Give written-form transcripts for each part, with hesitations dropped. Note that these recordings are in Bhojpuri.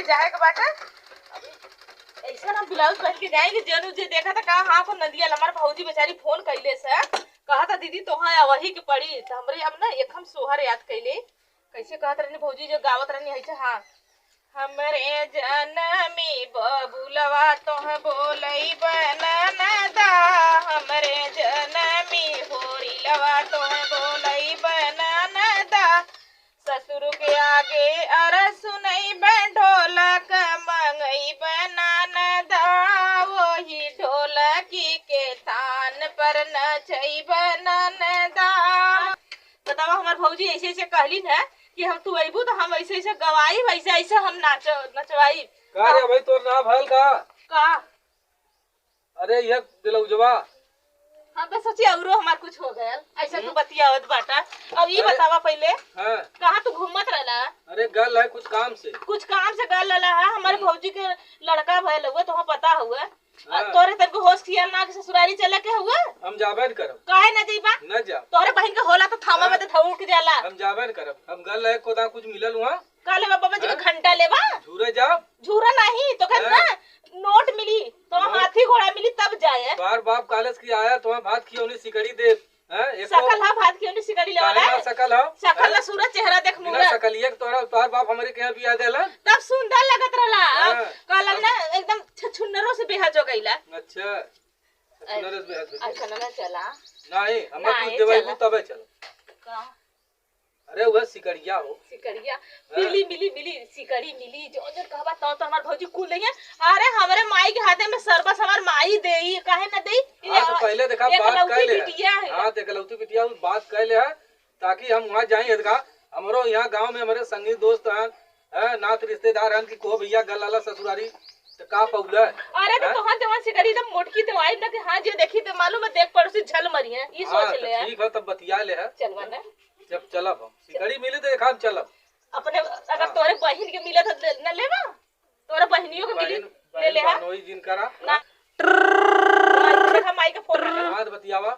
जाए के बाटे। ऐसा हम ब्लाउज पहन के जाएंगे जनू जे देखा था कहा हाँ को नदिया हमार भौजी बेचारी फोन कैले से कहा था दीदी तोहा वही के पड़ी तो हमरे अब ना एक हम सोहर याद कैले कैसे कहत रहनी भौजी जो गावत रहनी है हाँ हमरे जनमी बबुलवा तोह बोलई बननदा हमरे जनमी होरिलवा तोह बोलई बननदा ससुर के आगे अर सुनई ढोलक मंगई बननदा वही ढोलकी के तान पर नचई बननदा। बतावा हमार भौजी ऐसे ऐसे कहली न कि हम तू अबू तो हम ऐसे ऐसे गवाई वैसे ऐसे हम नचवाई का रे भाई तोर ना भल का अरे ये दिलौजवा हम तो सोची औरो हमार कुछ हो गया ऐसा तू बतियावत बाटा। अब ये बतावा पहले हां कहां तू घूमत रहला? अरे गल है कुछ काम से गल लला है हमारे भौजी के लड़का भइल हुआ तो पता हुआ तोरे तन को होश किया ना कि ससुरारी चला के हुआ हम जाबे न करब काहे न जइबा न जा तोरे बहन के होला तो थामा में तो थौड़ के जाला हम जाबे न करब हम गल है कोदा कुछ मिलल हुआ काले बाबा जी के घंटा लेबा झूरे जा झूरा नहीं तो कहना नोट मिली तो हाथी घोड़ा मिली तब जाए बार बाप कॉलेज की आया तो भात खियोनी सिकड़ी दे हैं एको सकल हा भात खियोनी सिकड़ी लेवाला काहे ना सकल ना सूरज चेहरा देख मुंगा बिना सकलिए तोरा तोर बाप हमरे के यहाँ बियाह देला तब सुंदर लगत रहला कहलन ना एकदम छछुन्नरो से बेहा जो गइला। अच्छा छछुन्नरो से बेहा अच्छा ना चला नहीं हम कुछ देबै तबे चलो का अरे वह सिकड़िया हो सिकड़िया मिली सिकड़ी मिली जो जो कहबा तो हमार भौजी कुल नहीं है। अरे हमरे माई के हाथे में सरबस हमार माई देई काहे न देई हां तो पहले देखा बात कह ले हां देख लौती बिटिया बात कह ले है ताकि हम वहां जाएं एदगा हमरो यहां गांव में हमारे संगी दोस्त हैं नात रिश्तेदार हैं कि को भैया गलाला ससुरारी तो का पौला अरे तो कहां देवा सिकड़ी एकदम मोटकी तो आई ना कि हां जे देखी तो मालूम है देख पड़ोसी झल मरी है ई सोच ले ठीक है तब बतिया ले है चलवा ना जब चलब हम सिकड़ी मिले तो देखा चलब अपने अगर तोरे बहन के मिले तो न लेबा तोरे बहनियों के मिली ले ले हां नोई जिन करा ना माई का फोन हां बतियावा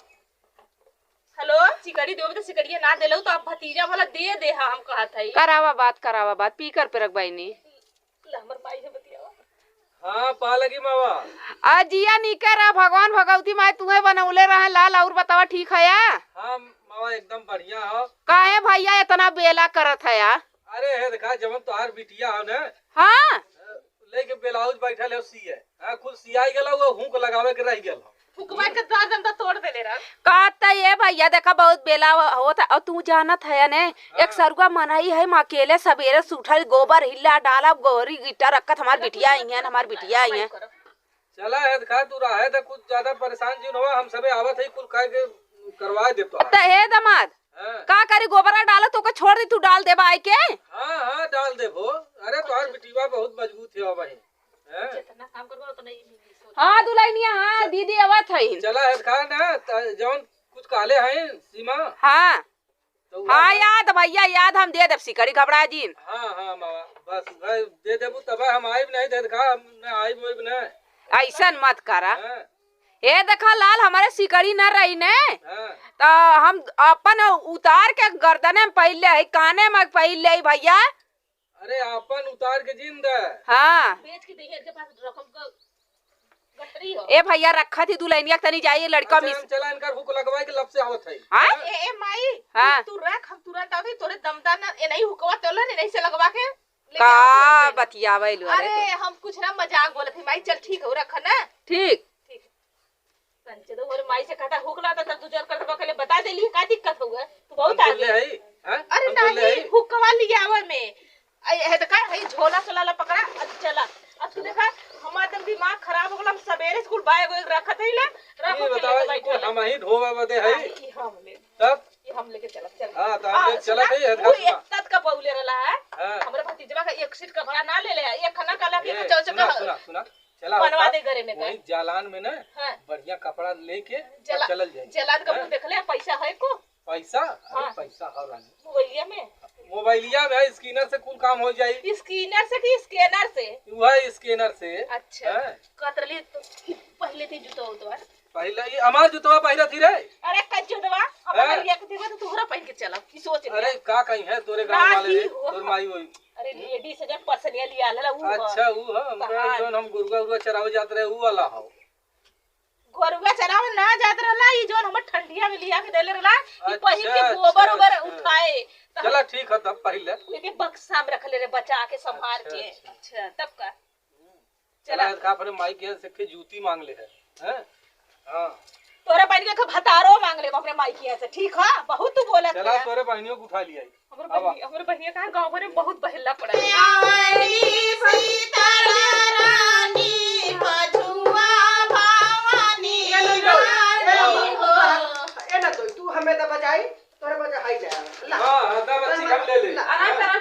हेलो सिकड़ी देबे तो सिकड़िया ना देलौ तो अब भतीजा वाला दे हम कहत हई करावा बात पीकर पे रख बहनी हमर माई से बतियावा हां पा लगी मावा अजिया निकर भगवान भगवती माई तुम्हें बनौले रहे लाल और बतावा ठीक है या हां मावा एकदम बढ़िया हो काहे भैया इतना बेला करत है या अरे है देखा जब तोहार बिटिया हो ना हां लेके ब्लाउज बैठल है सिए हां खुद सियाई गेला वो हुक लगावे के रह गेल हुकवा के दादन तो तोड़ देले रहा कहता ये भैया देखा बहुत बेला होता और तू जानत है ने एक सरुआ मनाई है मां अकेले सवेरे सुठल गोबर हिला डाला गोरी गिट्टा रखत हमार बिटिया आई है हमार बिटिया आई है चला है देखा तू रहा है तो कुछ ज्यादा परेशान जी न हो हम सबे आवत है कुल काहे के करवा दे तो हे दमाद का करी गोबरा डालो तो को छोड़ दी तू डाल दे भाई के हां डाल देबो अरे तोहार बिटिया बहुत मजबूत है भाई जितना काम करबो तो नहीं हां दुल्हनिया हां दीदी आवत है चला है खा ना जौन कुछ काले हैं सीमा हां हां याद भैया याद हम दे देब सिकड़ी घबरा जी हां मावा बस दे देबू तब हम आइब नहीं दे खा मैं आइब होइब ना ऐसन मत करा ए देखा लाल हमारे सिकड़ी न रही ने तो हम अपन उतार के गर्दने में पहले है काने में पहले है भैया अरे अपन उतार के जिंद हां बेच के देखिए के पास रकम का गठरी हो ए भैया रखा थी दुल्हनिया तनी जाइए लड़का मिस चला इनकर हुक लगवाई के लब से आवत है हां ए माई तू रख हम तुरंत आवे तोरे दमदार ना ए नहीं हुकवा तोला नहीं से लगवा के का बतियावे लो अरे हम कुछ ना मजाक बोलत है माई चल ठीक हो रख ना ठीक संचदो और माई से कहता हुकला तो तू जर कर के बता देली का दिक्कत होगा तू बहुत आगे है अरे नहीं हुकवा लिया आवे में है तो का है झोला चला पकड़ा चला अब तू देखा हमारा दिमाग खराब हो गला हम सवेरे स्कूल बैग रखत है ले रखो बताओ हम ही ढोवा बदे है तब हम लेके चल हां तो हम चला गई है एक तत का पौले रहला है हमरे भतीजवा का एक सीट का भाड़ा ना ले ले एक खाना काला के चौचका सुना चला बनवा दे घरे में वही जालान में ना बढ़िया कपड़ा लेके चल जाए जलाद का देख ले पैसा है को पैसा पैसा है रानी मोबाइलिया में मोबाइलिया में स्कैनर से कुल काम हो जाई स्कैनर से कि स्कैनर से वह स्कैनर से अच्छा कतरली तो पहले थी जूता उतवा पहले ये हमार जूतवा पहले थी रे अरे कच्चो दवा हमार लिया के देबा तो तोहरा पहन के चला की सोच अरे का कहीं है तोरे गांव वाले रे तोर माई होई अरे लेडीज से जब पर्स ठंडिया लिया ला ऊ अच्छा ऊ ह हमरा जोन हम गुरुआ उरुआ चरावे जात रहे ऊ वाला हो। गोरुआ चरावे ना जात रहला ई जोन हमर ठंडिया में लिया के देले रहला ई पहिन के गोबर ओबर उठाए चला ठीक है तब पहले के बक्सा में रख ले रे बचा के संभाल के। अच्छा तब का चला का पर माई के से के जूती मांग ले है हैं। हां तोरे बहन के भतारो मांग ले अपने माई के से ठीक है बहुत तू बोला चला तोरे बहनियों को उठा लिया हमर बहनिया का गांव में बहुत बहला पड़ा तू हमें तो बजाई तोरे बजा हाई जा हां तब अच्छी हम ले ले आराम से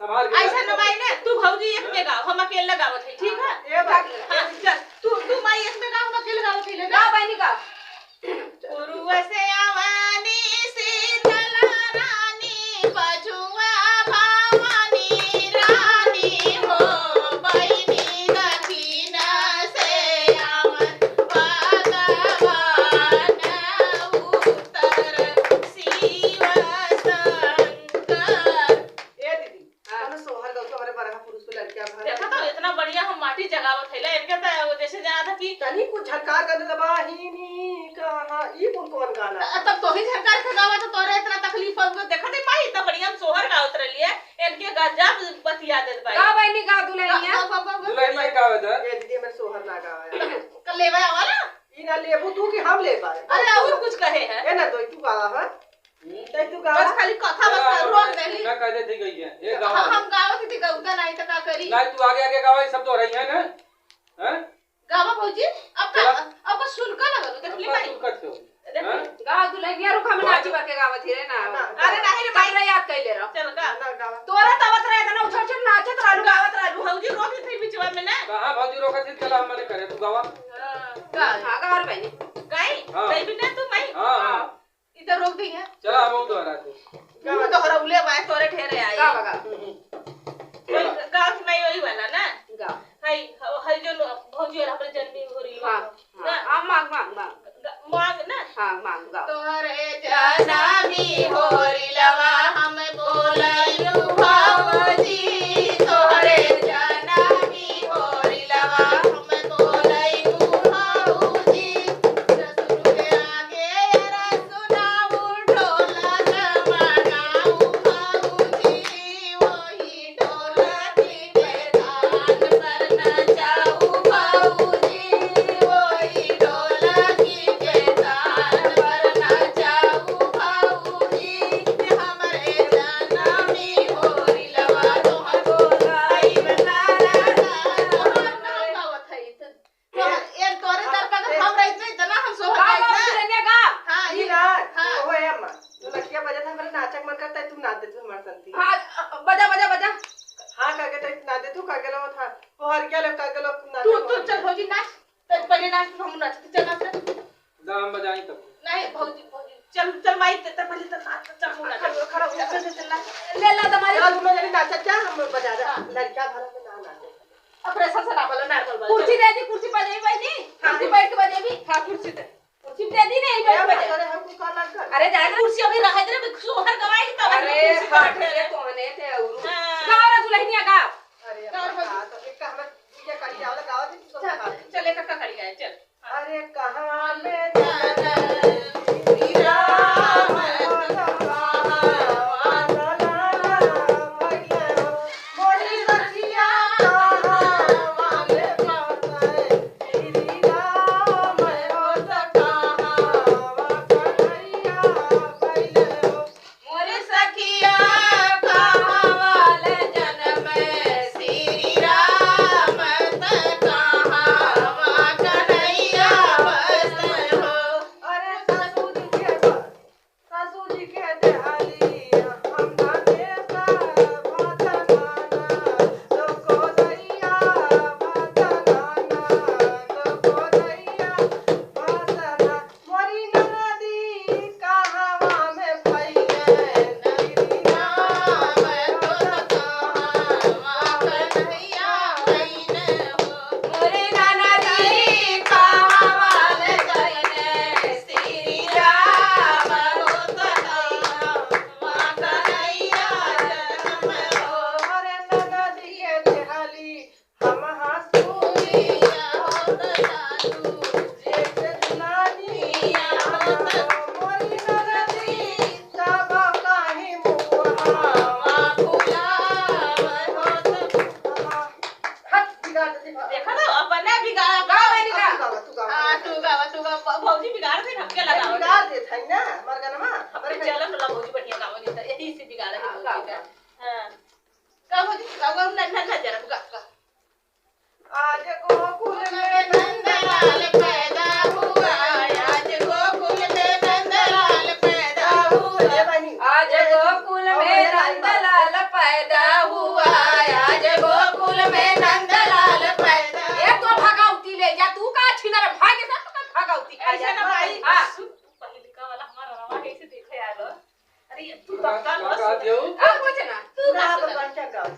संभाल के ऐसा न माई ने तू भौजी एक में गाओ हम अकेले गावत है ठीक है ए बात हां चल तू माई एक में गाओ हम अकेले गावत है ले गाओ बहनी का उरुआ से आवानी शीतल रानी बजुआ भावानी रानी हो बहनी दक्षिणा से आवन भगवान उत्तर शिव शंकर। ए दीदी कौन सोहर गौ हमारे बरहा पुरुष को लड़कियां भर देखा तो इतना बढ़िया हम माटी जगावत है इनके तो जैसे जाना था कि तनी कुछ झटकार कर दे बाहिनी कहां ई कौन गाना तब तो ही सरकार के गावा तो तोरे इतना तकलीफ हो देखा दे माई इतना बढ़िया हम सोहर गावत रहलिए इनके गजब बतिया देत भाई का बहनी का दुल्हनिया दुल्हनिया का वजह ए दीदी मैं सोहर ना गाया कल लेवा वाला ई ना लेबू तू कि हम ले पाए अरे और कुछ कहे है ए ना दो तू गावा हां तै तू गावा बस खाली कथा बस रोक देली ना कह दे थी गई है ये गावा हम गावत थी गौदा नहीं तो का करी नहीं तू आगे आगे गावा सब तो रही है ना हैं गावा भौजी अब बस सुन का लगल देख ले भाई कट हो गा दुल्हनिया रुखा में नाची बाके गावत ही रे ना अरे नहीं रे भाई भाई याद कैले रहो चल गा ना गावा तोरा तवत रहे ना उछल उछल नाचत रहलू गावत रहलू भौजी रोक थी बिचवा में ना कहां भौजी रोकत थी चला हमने करे तू गावा गा हां गा और बहनी गई हाँ। गई भी ना तू भाई हां हां इधर रोक दी है चला हम तो हरा तू गावा तो हरौले बाय तोरे ठेरे आई गा गा गाँव की माई वही वाला ना गा हाय हाय जो भौजी वाला हमरे जन्मी हो रही हां हां मांग मांग मांग मांग ना हां मांग गा तोरे जन्मी हो रिलवा हम बोलैलु भौजी तोरे जन्मी हो रिलवा हम बोलैलु भौजी ससुर के आगे रा सुनाऊ ढोलक मनाऊ भौजी वही ढोलक के तान पर नचाऊ भौजी वही ढोलक के तान पर नचाऊ भौजी हमरे जन्मी हो रिलवा तोहर बोलाई बतारा तोहर नाम गावत है तो एक तोरे दर पर हम रहित नहीं जना हम सोहर गा गाइत ना दुल्हनिया गा हां ई ये ना हाँ। ओ है अम्मा तू लड़कियां बजा था हमारे नाचक मन करता है तू नाच दे तू हमारे संती हां बजा बजा बजा हां का के ना दे तू का के लो था ओ हर क्या लो का के लो नाच तू चल भौजी नाच तो पहले नाच हम नाचते चल नाच दाम बजाई तब नहीं भौजी भौजी चल चल माई ते पहले तो नाच चल हम नाच खड़ा हो जा चल नाच ले ला तुम्हारी चल तुम जरी नाच जा हम बजा दे लड़कियां भला के ना नाच अब प्रेशर से ना बोलो नारकल बोलो कुर्सी दे दी कुर्सी पर दे बहनी कुर्सी बैठ के बजेबी हां कुर्सी दे कुर्सी दे दी नहीं बैठ के बजे अरे हम को का लग कर अरे जा कुर्सी अभी रह दे सोहर गवाई तब अरे हां ठेरे तोने थे और गा रे दुल्हनिया गा अरे तो एक का हम ये कड़ी आवला गावा थी तो चले का खड़ी है चल अरे कहां में मोरे सखिया कहावल जन्म श्री राम त कहावा कन्हैया बस भौजी गावा ना जरा गा आज गोकुल में नंदलाल पैदा हुआ आज गोकुल में नंदलाल पैदा हुआ आज गोकुल में नंदलाल पैदा हुआ आज गोकुल में नंदलाल पैदा ए तो भगाउती ले जा तू का छिनर भागे सा तो भगाउती खा ऐसा जा ना भाई हां पहले का वाला हमारा रवा कैसे देखे आलो अरे तू तब का का दियो अब कुछ ना तू ना ना बच्चा गाओ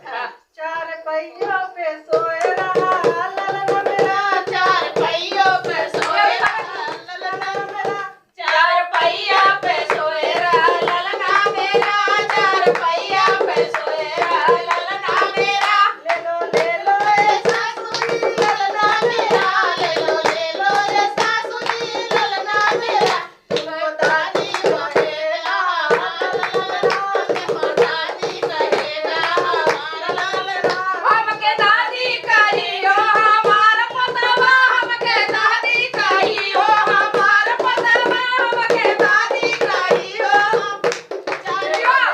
चार पहियों पे सोए रहा ललना मेरा चार पहियों पे सोए ललना मेरा चार पहिया पे सोए रहा ललना मेरा चार पहिया पे सोए रहा ललना मेरा ले लो ए सासुरी ललना मेरा ले लो ए सासुरी ललना मेरा तुमको दादी कहेगा तुमको दादी कहेगा हमारा ललना हमके दादी कहियो हमार पतवा हमके दादी कहियो हमार पतवा हमके दादी कहियो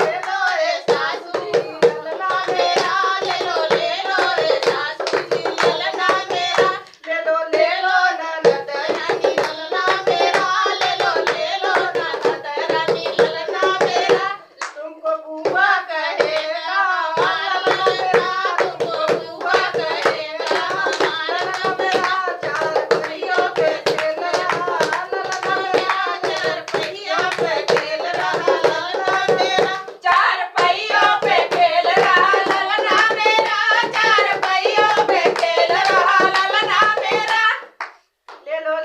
ले लो ए सासुरी ललना मेरा ले लो ए सासुरी ललना मेरा ले लो ननद रानी ललना मेरा ले लो ननद रानी ललना मेरा तुमको बुआ कहेगा हमारा ललना तुमको बुआ कहेगा हमारा ललना चार पहियों पे खेल रहा ललना मेरा चार पहिया पे खेल रहा ललना मेरा चार पहियों पे खेल रहा ललना मेरा चार पहियों पे खेल रहा ललना मेरा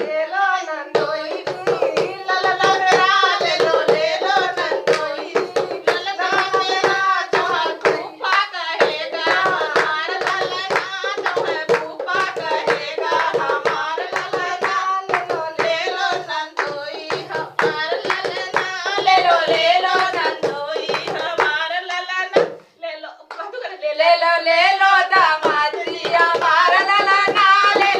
ले लो नंदोई दी ललना मेरा ले लो नंदोई ललना मेरा तुम्हें फूफा कहेगा हमारा ललना तुम्हें फूफा कहेगा हमारा ललना ले लो नंदोई हमारा ललना ले लो नंदोई हमारा ललना ले लो कह तू करे ले लो दामादी हमार ललना ले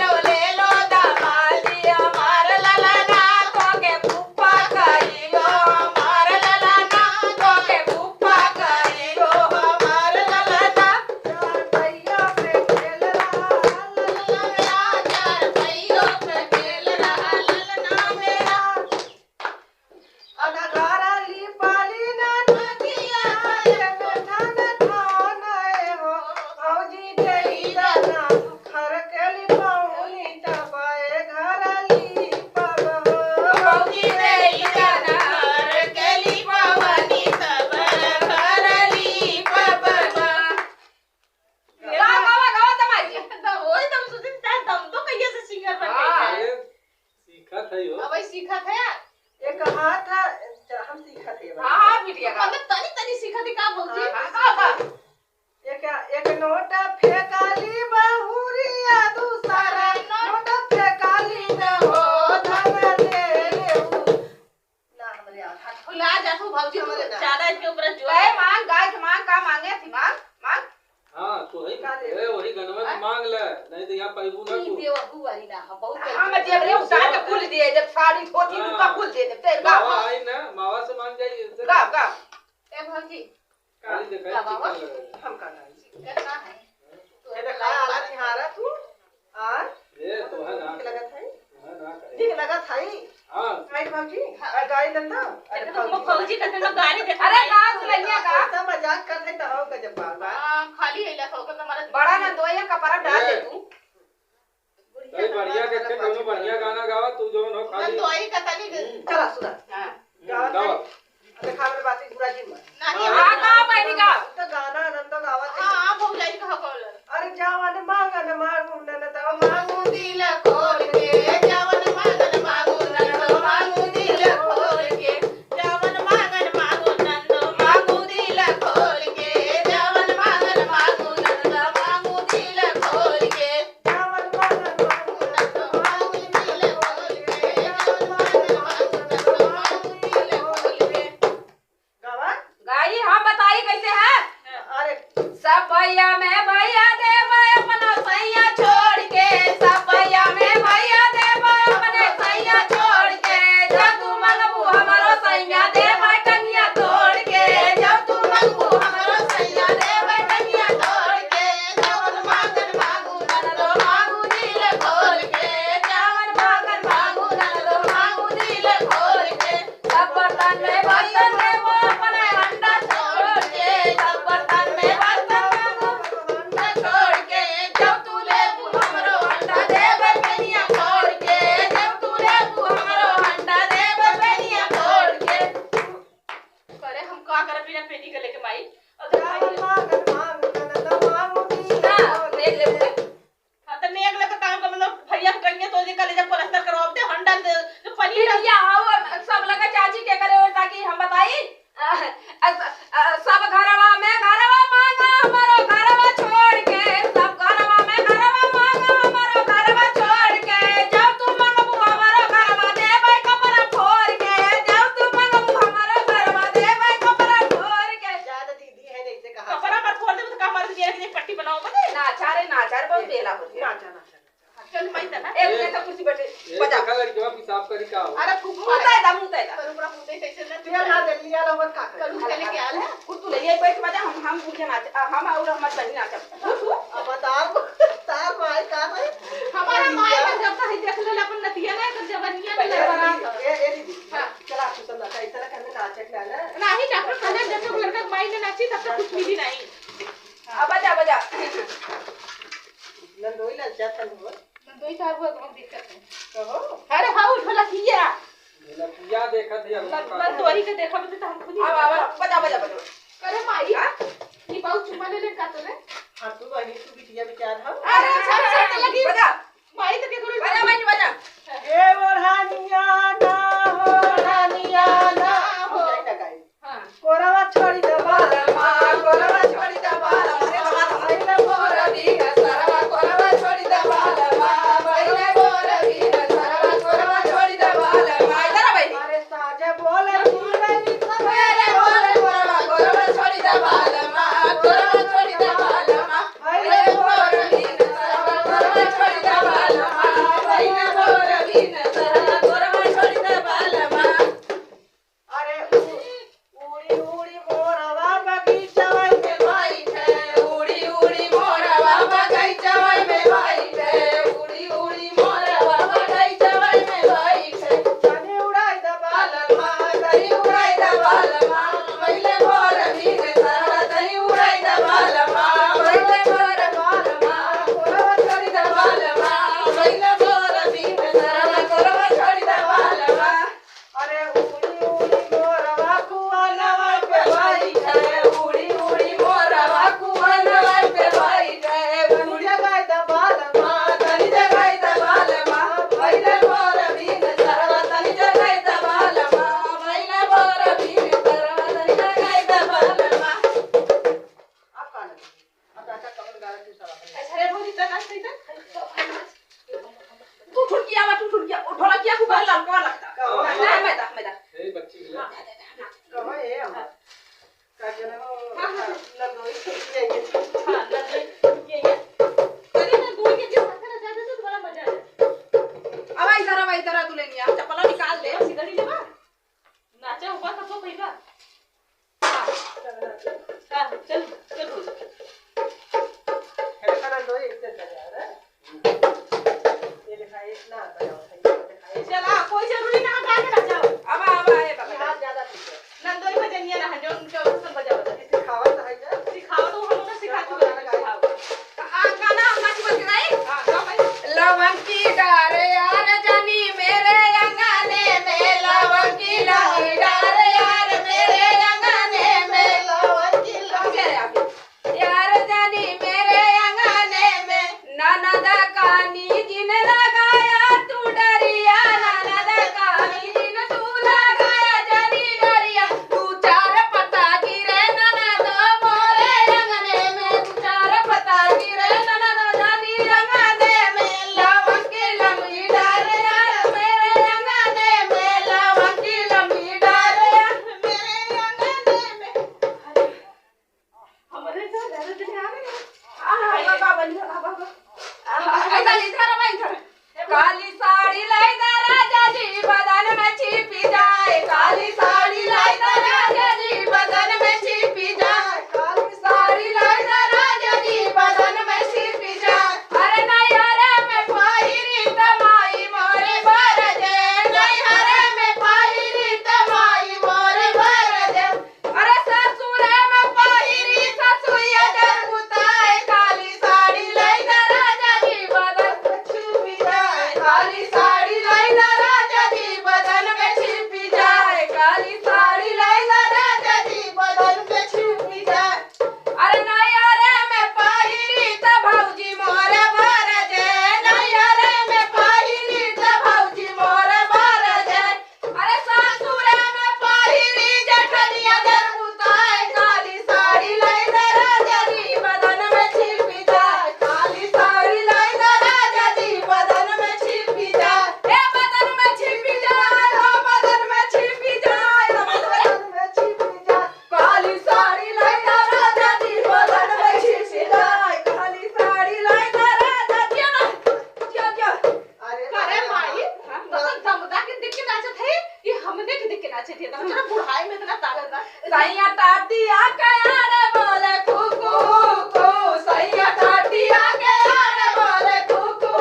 लो दामादी हमार ललना तोके फूफा कहियो हमार ललना तोके फूफा कहियो हमार ललना चार पहियों पे खेल रहा ललना ललना चार पहियों पे खेल रहा ललना मेरा अनगारा ली पाली ना नदिया ये ठान ठान हो भौजी देई जाना घर के ली पाऊनी तबाए घर ली पग हो भौजी देई जाना घर केली पवनी सब घरली पबना गावा तमाजी वही तुम सुन दम तो कहिए से सिंगर बन गई अरे सीखा था यो अब वही सीखा था यार एक हाथ हम सीखा थे हां बिटिया का मतलब तनी तनी सीखा थी का बोलती हां एक नोटा फेकाली बहुरिया दूसरा नोटा फेकाली न हो धन ले लेऊ ना हमरे हाथ खुला जा तू भौजी तू ज्यादा इसके ऊपर जोर गाय मांग गाय के मांग का मांगे थी मांग हां तो वही गनवा में मांग ले नहीं तो यहां पैबू ना ई तू देव बुआरी ना हम बहुत हम जेबरे उतार के फूल दिए जब साड़ी धोती उनका फूल दे दे तेरे गा मावा आई ना मावा से मांग जाइए गा ए भौजी खाली देखा बाबा। हम का नहीं करना है ये देखा आला तिहारा तू आ ये तो है ना ठीक लगा था ना करे ठीक लगा था हां गाय भौजी गाय लंदा अरे तुम भौजी का तुम गाड़ी देखा अरे का सुलैया का ऐसा मजाक कर रहे तो हो गजब बाबा खाली हैला सो का हमारा बड़ा ना दोया कपड़ा डाल दे तू अरे बढ़िया के कोनो बढ़िया गाना गावा तू जो नो हम खाली तो आई का तनी चला सुना हां गावा देखा मेरे बात पूरा जी मत नहीं हां का बैठी का तो गाना आनंद गावत हां भौजी कहा बोल अरे जावन मांगन मांगू न तो मांगू दिल खोल के जावन मांगन मांगू नंदो मांगू दिल खोल के जावन मांगन मांगू नंदो मांगू दिल खोल के जावन मांगन मांगू नंदो मांगू दिल खोल के जावन मांगन मांगू नंदो मांगू दिल खोल के जावन मांगन मांगू नंदो मांगू और का कर करू चले के आल है कुछ तू ले आई बैठ बजा हम पूछे ना हम और हमर बहिन आ सब अब तार माई का भाई हमारा माय का जब तक देख ले अपन नतिया ना कर जवनिया में लगा ए दीदी चला सुसन ना इस तरह करने नाचक ना नहीं डॉक्टर कहले जब तक लड़का माई ने नाची तब तक कुछ मिली नहीं अब बजा नंदोई लग जाता हो दो ही चार हुआ तो दिक्कत है कहो अरे हां उठला किया लड़किया देखत है मैं तोरी के देखा बते तो हम खुद ही अब बजा करे माई ये बहुत चुमा ले का तो रे हां तू बहनी तू बिटिया विचार हम अरे सब लगी बजा माई तो के करो बजा बहन बजा ए ओढ़ानिया ना हो ओढ़ानिया ना हो नहीं लगाई हां कोरावा छोड़ी दबा कोरवा छोड़ी दा बाल अरे बाबा आइले मोर भी सरवा कोरवा छोड़ी दा बाल आइले मोर भी सरवा कोरवा छोड़ी दा बाल इधर भाई अरे साजे बोले नहीं अरे मोर कोरवा छोड़ी दा बाल कोरवा छोड़ी दा बाल अरे मोर भी सरवा कोरवा छोड़ी दा चलो बुढ़ाई में इतना ताकत ना सैया टाटिया के आरे बोले कुकू कू सैया टाटिया के आरे बोले कुकू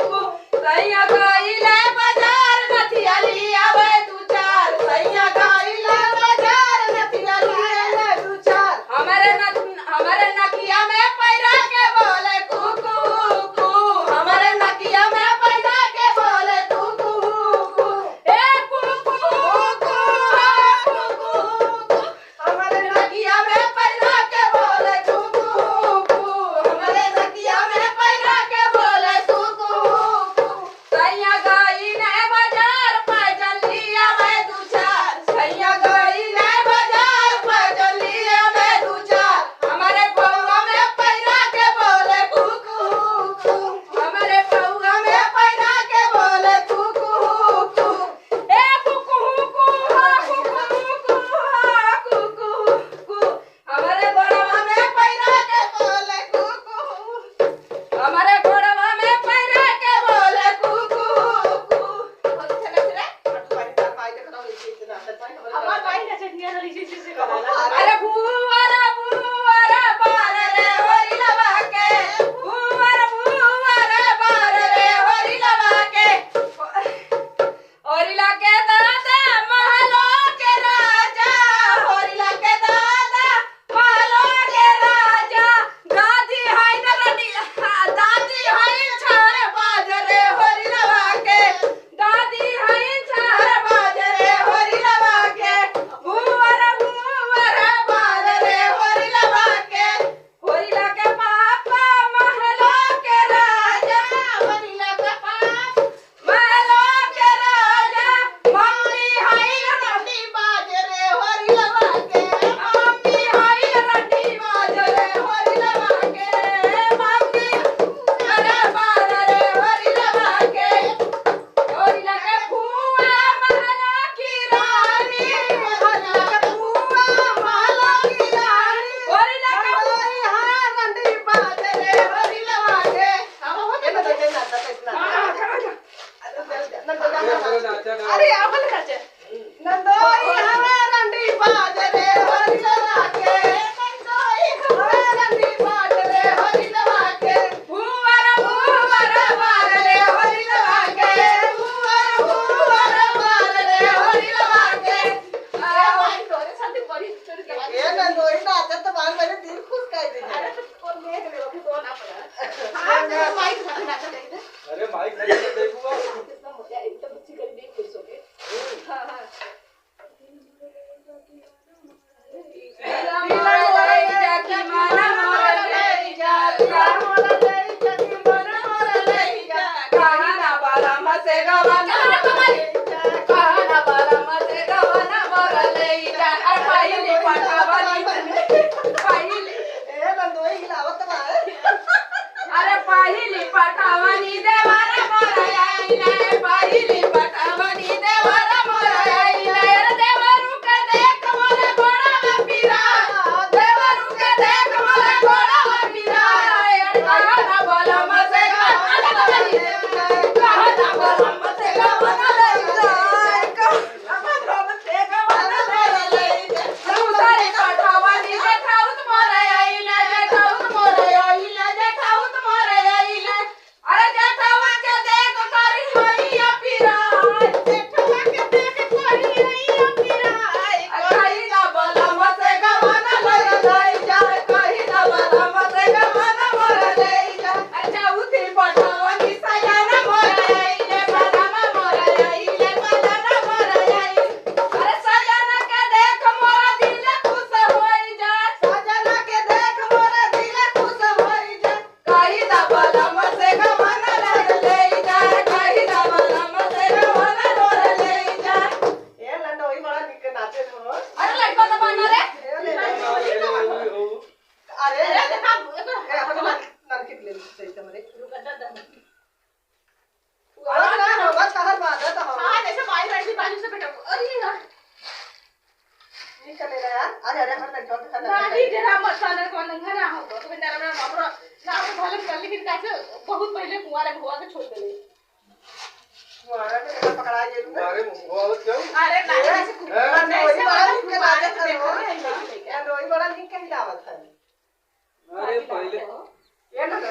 कू सैया गइले बाजार नथिया लिया वे दू चार सैया गइले बाजार नथिया लिया दू चार हमारे नकिया में पैरा के बोले कुकू कू हमारे नकिया में पैरा के बोले कुकू कू ए कुकू कू हमारे नकिया में पैरा के बोले कुकू कू हमारे नकिया में पैरा के बोले कुकू कू सैया गई ने बाजार पैदल लिया मैं दू चार सैया गई ने बाजार पैदल लिया मैं दू चार हमारे पौआ में पैरा के बोले कुकू कू हमारे पौआ में पैरा के बोले कुकू कू ए कुकू कू हा कुकू कू हा कुकू कू हमारे गोड़वा में पैरा के बोले कुकू हमारे गोड़वा में पैरा के बोले कुकू कू हमार भाई ना चटिया वाली चीज से कराला अरे भूवरा भूवरा बार रे होरी लवा के भूवरा भूवरा बार रे होरी लवा के होरी लगे दादा महलो के राजा होरी लगे दादा महलो के राजा दादी हाय न रनी दादी हाय छार बाज रे होरी लवा के दादी हाय छार बाज रे होरी लवा के भूवरा भूवरा बार रे होरी लवा के होरी लगे पापा महलो के राजा होरी लगे पापा महलो के राजा मम्मी हाय रंडी बाज रे होरी लवा के मम्मी हाय रंडी बाज रे होरी लवा के मम्मी अरे बार रे होरी लवा के होरी लगे फूआ महलो की रानी होरी लगे फूआ महलो की रानी होरी लगे रंडी बाज रे होरी लवा के अरे आवल नाचे नंदोई हमें रंडी बाज रे होरी लवा के नंदोई हमें रंडी बाज रे होरी लवा के भूवरा भूवरा बार रे होरी लवा के भूवरा भूवरा बार रे होरी लवा के अरे भाई तोरे साथे बड़ी स्टोरी के ये नंदोई नाचत तो बाल मेरे दिल खुश कर दे अरे तो कौन देख ले अभी तो ना पड़ा हां मेरा भाई के साथ नाचा देख अरे माइक नहीं देखूंगा कितना मजा एक तो बच्ची कर देख खुश हो गए हां हां ए नंदोई हिलावत बा अरे पहिली पटावनी देवारा मोरा आईले पहिली पटावनी देवारा मोरा आईले रे देवरू के देख मोरे गोड़वा पीरा देवरू के देख मोरे गोड़वा पीरा कहना बोला मसे कहना बोला मसे कहना ले जाए कहना मसे कहना ले जाए दूसरी पटावनी देखाउत मोरा आईले देखाउत मोरा आईले देखाउत मोरा आईले अरे देखावा के देख करी होइया पीरा देखावा के देख करी होइया पीरा कही ना बोला मसे गवाना ले जाए जाए कही ना बोला मसे गवाना मोरा ले जाए अच्छा उठी पटावनी सयाना मोरा आईले बदाना मोरा आईले बदाना मोरा आईले अरे सयाना के देख मोरा दिल खुश होई जाए सजना के देख मोरा दिल खुश होई जाए कही ना बोला मसे गवाना ले जाए कही ना बोला मसे गवाना ले जाए ए नंदोई बड़ा निक नाचे हो अरे लड़का तो बना रे अरे अरे देखा ए अपन नरकित ले सही तमरे रुका दे अरे ना हो बस हर बात है तो हम हां जैसे भाई रंडी बाजू से बेटा अरे यार निकले ना यार अरे अरे हर लड़का के नाही जरा मसाला को नंगा ना हो तो बेटा हमरा बाबरो ना भले कर लेकिन कैसे बहुत पहले कुंवारे भुआ के छोड़ देले तुम्हारा में देखा पकड़ा जे लूंगा मारे वो क्यों अरे नहीं ऐसे रोई बड़ा लिख के लाजत है देखो रोई बड़ा लिख के हिलावत है अरे पहले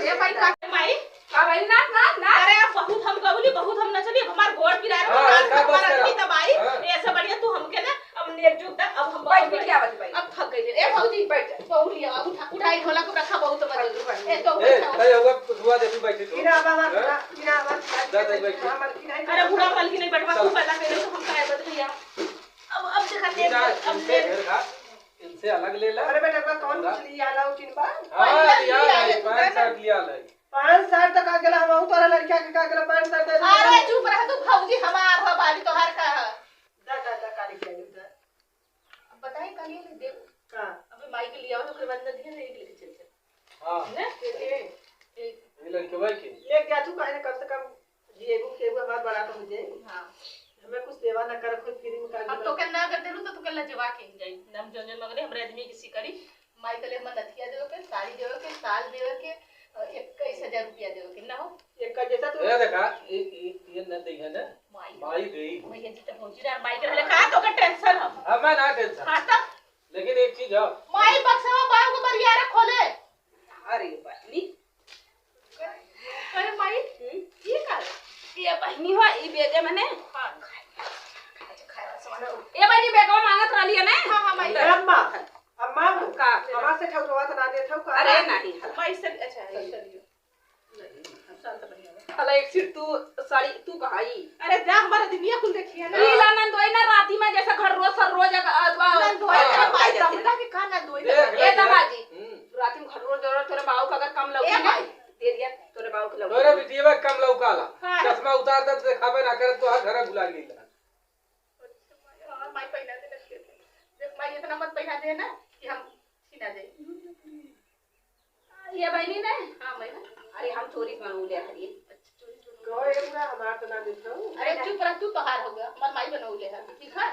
ये भाई का माई का भाई ना ना ना अरे बहुत हम गौली बहुत हम नचली अब हमार गोड़ पिराए हाँ, ऐसा बस हमारा करा। की दबाई हाँ। ऐसे बढ़िया तू हमके ना अब एकजुट दा अब हम बैठ भी क्या बात भाई अब थक गई ए भौजी बैठ जा बहुत लिया उठाई ढोला को रखा बहुत बदल ए तो ए कई होगा दुआ देती बैठी तो बिना बाबा बिना बाबा दादा बैठी अरे बुढ़ा माल की नहीं बैठवा तू पैदा करे तो हम का बद भैया अब देखा बिना अब इनसे घर का इनसे अलग ले ला अरे बेटा कौन कुछ लिया लाओ चिनबा हां लिया है 5-7 लिया है 5-7 तक आ गेला हम तोरा लड़का के का गेला 5-7 दे अरे चुप रह तू भौजी हमार हो बाली तोहार का दा काली के दे बताई काली दे का अबे माई के लिया तो फिर बंद दिए नहीं लेके चल चल हां ना ये लड़के भाई के ले जा तू काहे कम से कम जीएगू केगू हमार बड़ा तो मुझे हां हमें कुछ सेवा न कर कोई फ्री में अब तो के ना कर देलू तो के लजवा के जाई नम जोन जोन मगरे हमरे आदमी किसी करी माई के ले मन नथिया देवे के साड़ी देवे के साल देवे के 21,000 रुपया देवे के ना हो एक का जैसा तू ये देखा ये न दई है ना माई गई भैया जी तो भौजी रा माई के ले का तो के टेंशन हो अब मैं ना टेंशन हां तब लेकिन एक चीज है माई बक्सवा बाहर को बरिया रे खोले अरे बहनी अरे माई ये कर ये बहनी हो ई बेगे मने हां ए बहनी बेगवा मांगत रहली है ना हां हां माई अम्मा अम्मा का हमार से ठौरवा त ना दे ठौ का अरे नहीं माई से अच्छा चलिए नहीं शांत बढ़िया हला एक सिर तू साड़ी तू कहाई अरे जा हमारा दुनिया कुल देखिए ना नीला नंदोई ना राती में जैसे घर रोज सर रोज धोए माई दमदा के काना धोए ए दमाजी राती में घर रोज जरूरत तोरे बाऊ का अगर कम लौकी ना दे दिया तोरे बाऊ के तोरे लौकी बिटिया कम लौकाला हाँ। चश्मा उतार दे दिखावे ना करे तो घर भुला गेला माई पहना दे लगे देख माई इतना मत पहना दे ना कि हम छीना दे ये बहनी ने हां मैं ना अरे हम चोरी बनू ले हरी कहो एक ना हमार त ना दे ठौ अरे चुप रह तू तोहार हो गया हमार माई बनौले है ठीक है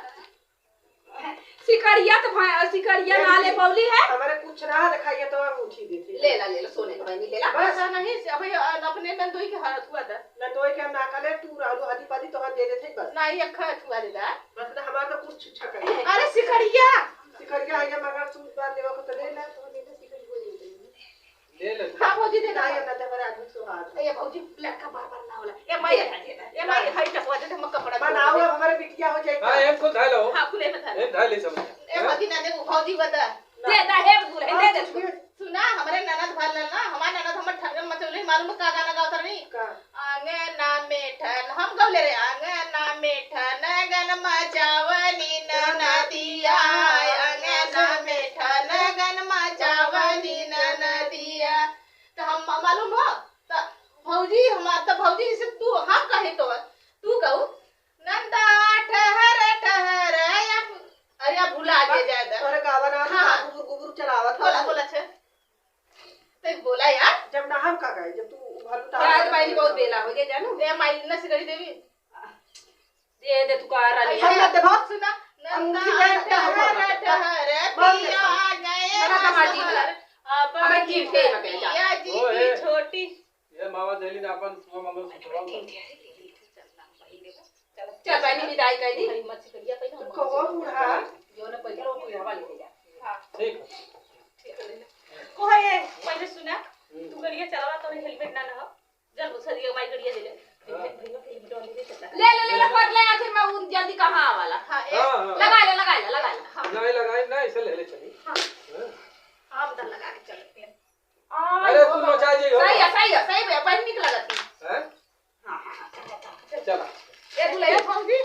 सिकरिया तो भाई सिकरिया नाले पौली है हमारे कुछ ना दिखाइए तो हम उठी देते ले ला सोने का बहनी ले ला बस नहीं अबे अपने नंदोई के हाथ हुआ था न तो के हम ना काले तू रहलू हदी पादी तो दे देते बस नहीं अखा हुआ दे दा बस ना हमार तो कुछ छुच्छा करे अरे सिकड़िया सिखर के आइए मगर तू बात लेवा को तो ले ले तो ले ले सिखर को दे ले ले हां भौजी दे ना ना ये ना ते हमारे आदमी सो हाथ ये भौजी लड़का बार-बार ना होला ए माई हाई टपवा दे हम कपड़ा बनाओ अब हमारे बिटिया हो जाए हां एक को धालो हां खुले में था एक धाले समझ ए भौजी ना दे भौजी बता दे दा हे दूल्हे दे दे सुना हमारे ननद भाल ना हमार ननद हमर ठगन मचौले मालूम का गाना गावत रही का आंगे ना मेठन हम गौले रे आंगे ना मेठन गन मचावनी नदिया आंगे ना मेठन गन मचावनी नदिया तो हम मालूम हो तो भौजी हमार तो भौजी से तू हम कहे तो तू कहू नंदा ठहर ठहर अरे भुला दे जादा तोरे गावा ना हाँ। गुबुर गुबुर चलावत बोला बोला छे तो बोला यार जब ना हम का गए जब तू भलू आज बहनी बहुत बेला हो जे जानू दे माई न सिकड़ी देवी दे दे तू का रानी हम ना देबो सुना नंदा अंगूठी दे, ठहर ठहर बोल दे। पिया गए बड़ा कमाल जी वाला। अब हमें जीव के मगे जा। पिया जी ओ, की ए। छोटी ये मावा देली ना अपन सुबह मंगल सुतवा चल बहनी विदाई कर दी मत सिकड़िया पहले को वो बूढ़ा जो ने पैसा वो कोई हवा ले जा हां ठीक को है पहले सुना तू गड़िया चलावा तो हेलमेट ना ना जल सरिया माई गड़िया दे ले ले ले ले पट ले आखिर में उन जल्दी कहां वाला हां हां लगा ले नहीं लगाई ना इसे ले ले चली हां बता लगा के चलते अरे तू मचा जी हो सही है बहनी निकल लगती हैं हां चला ए दूल्हे भौजी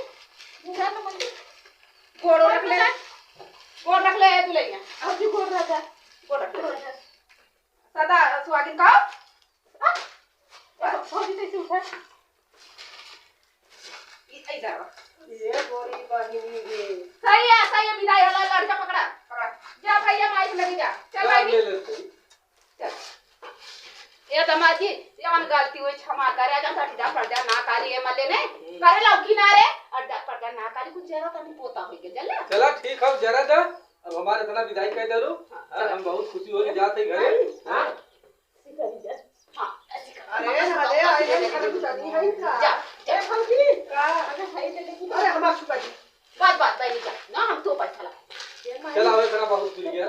बुढ़ा न मंदिर गोड़ रख ले ए दूल्हे अब जी गोड़ रहा गोड़ रख ले सदा सुहागिन का भौजी कैसे उठा इधर ये गोरी बहिनी ये सही है विदाई वाला लड़का पकड़ा जा भैया माइक लगी जा चल ले भाई ले चल ये दमाजी ये मन गलती हुई क्षमा करे जा सटीदा पड़ जा ना काली ए मल्ले ने करे लौकी ना रे अड्डा पड़ जा ना काली कुछ जरा तनी पोता होई के चल चला ठीक है जरा जा अब हमारे इतना विदाई कह दे रू हम बहुत खुशी हो के जाते घरे हां सिकड़ी जा हां अरे हले आइए कर शादी है का जा ए भौजी का अरे हमार छुपा जी बात बैठ जा ना हम तो पैसा ला चला हमें तेरा बहुत खुल गया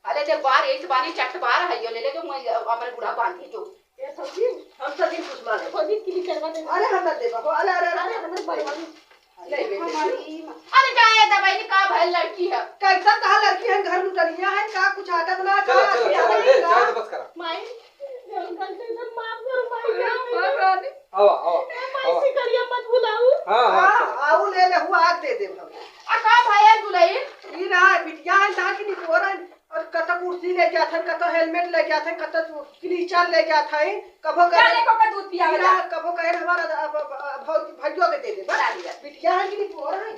अरे जब बार एक बानी चट बार है ले जो मैं अपने बूढ़ा बांधी जो ये सब्जी हम सब दिन कुछ मारे खोजी क्लिक करवा दे अरे हम दे बाबू अरे अरे अरे हमरे परिवार नहीं बेटे अरे जाए दवाई का भल लड़की है कैसा कहा लड़की है घर में डरिया है का कुछ आटा बना चला चला चला ले चाय तो बस करा माई गलती से माफ करो माई आवा आवा माई से करिया मत बुलाऊ हां हां हां आऊ ले ले हुआ आग दे दे हम आ का भाई दुलई ई रहा बिटिया है ता की नहीं पोरा और कत कुर्सी ले जात है कत हेलमेट ले जात है कत क्लीचर ले जात है कबो चले को का दूध पिया का कबो कहे हमारा भैया के दे दे बस बिटिया है कि नहीं पोरा है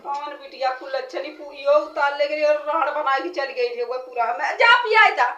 कौन बिटिया कुल लच्छनी पूरी उतार ले गई और राड़ बना के चल गई थी वो पूरा मैं जा पिया जा